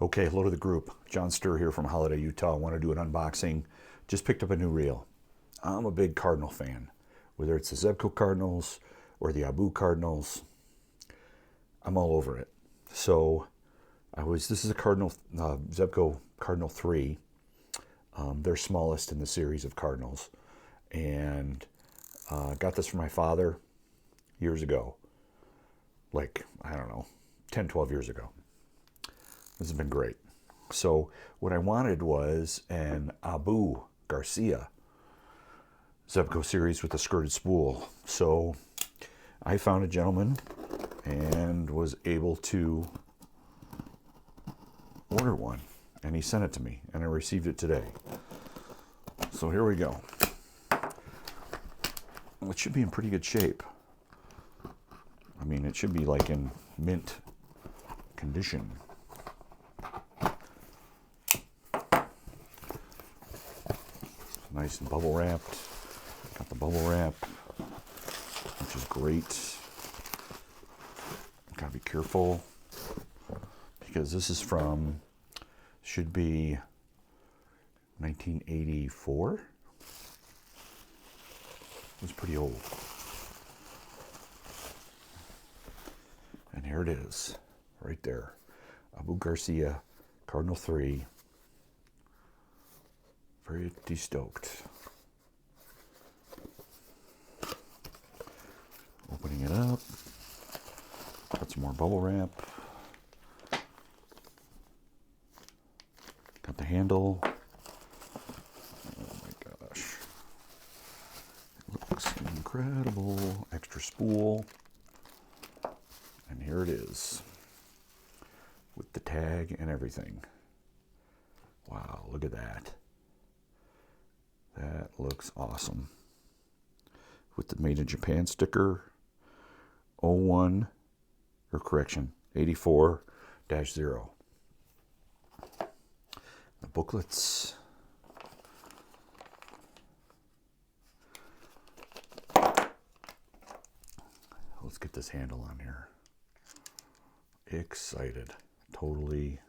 Okay, hello to the group. John Sturr here from Holiday, Utah. I want to do an unboxing. Just picked up a new reel. I'm a big Cardinal fan. Whether it's the Zebco Cardinals or the Abu Cardinals, I'm all over it. So this is a Cardinal, Zebco Cardinal 3. They're smallest in the series of Cardinals. And got this from my father years ago. Like, I don't know, 10, 12 years ago. This has been great. So what I wanted was an Abu Garcia Zebco series with a skirted spool. So I found a gentleman and was able to order one. And he sent it to me, and I received it today. So here we go. Well, it should be in pretty good shape. I mean, it should be like in mint condition. Nice and bubble wrapped. Got the bubble wrap, which is great. Gotta be careful because this is from, should be 1984. It was pretty old. And here it is, right there. Abu Garcia, Cardinal 3. Pretty stoked. Opening it up. Got some more bubble wrap. Got the handle. Oh my gosh. It looks incredible. Extra spool. And here it is. With the tag and everything. Wow, look at that. That looks awesome. With the Made in Japan sticker, 01, or correction, 84-0. The booklets. Let's get this handle on here. Excited. Totally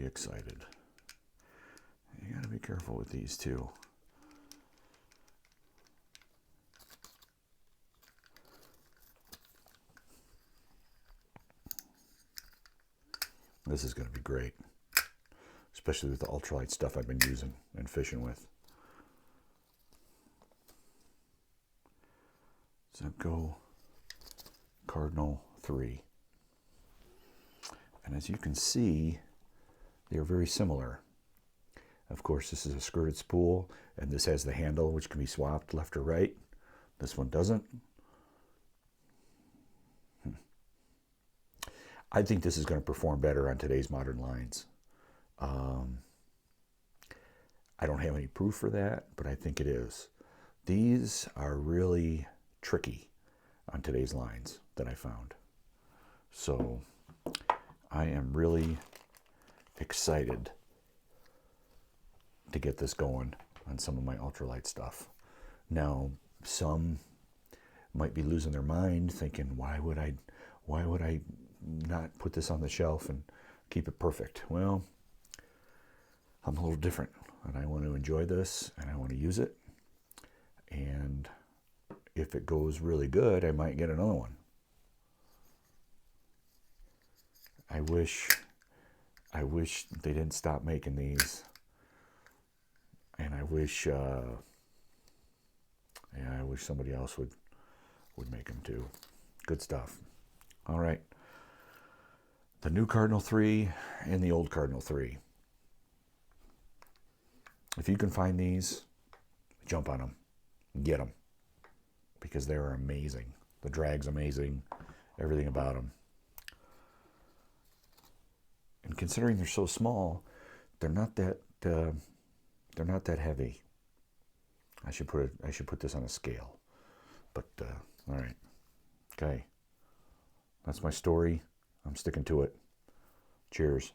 excited. You gotta be careful with these too. This is gonna be great, especially with the ultralight stuff I've been using and fishing with. Zebco Cardinal 3. And as you can see, they're very similar. Of course, this is a skirted spool, and this has the handle, which can be swapped left or right. This one doesn't. I think this is going to perform better on today's modern lines. I don't have any proof for that, but I think it is. These are really tricky on today's lines that I found. So I am really excited to get this going on some of my ultralight stuff. Now, some might be losing their mind thinking, why would I not put this on the shelf and keep it perfect? Well, I'm a little different, and I want to enjoy this, and I want to use it. And if it goes really good, I might get another one. I wish they didn't stop making these. And I wish, I wish somebody else would make them too. Good stuff. All right. The new Cardinal 3 and the old Cardinal 3. If you can find these, jump on them. Get them. Because they are amazing. The drag's amazing. Everything about them. And considering they're so small, they're not that heavy. I should put this on a scale. But all right. Okay. That's my story. I'm sticking to it. Cheers.